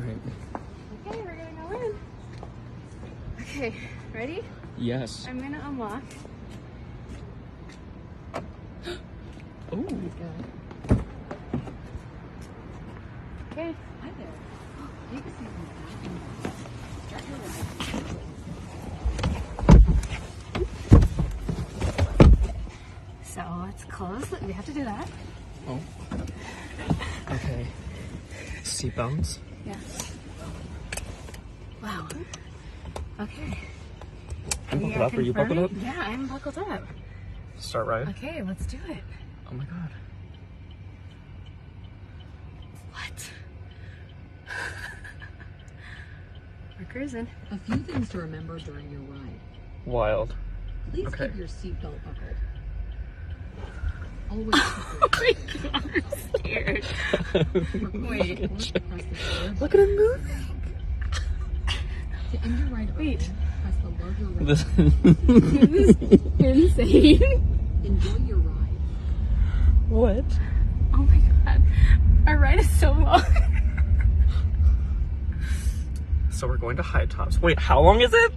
Alright. Okay, we're gonna go in. Okay, ready? Yes. I'm gonna unlock. Oh. Okay. Hi there. Take a seat in the back. Start your ride. So let's close. We have to do that. Oh. Okay. Seatbelts. Yeah. Wow. Okay. I'm buckled up. Are you buckled up? Yeah, I'm buckled up. Start ride. Okay, let's do it. Oh my god. What? We're cruising. A few things to remember during your ride. Wild. Please Okay. keep your seatbelt buckled. Always keep your I'm scared. Wait. press the forward Look at him moving. to end your ride. Wait. Press the larger red This button. This is insane. Enjoy your ride. What? Oh my god. Our ride is so long. So we're going to High Tops. Wait, how long is it?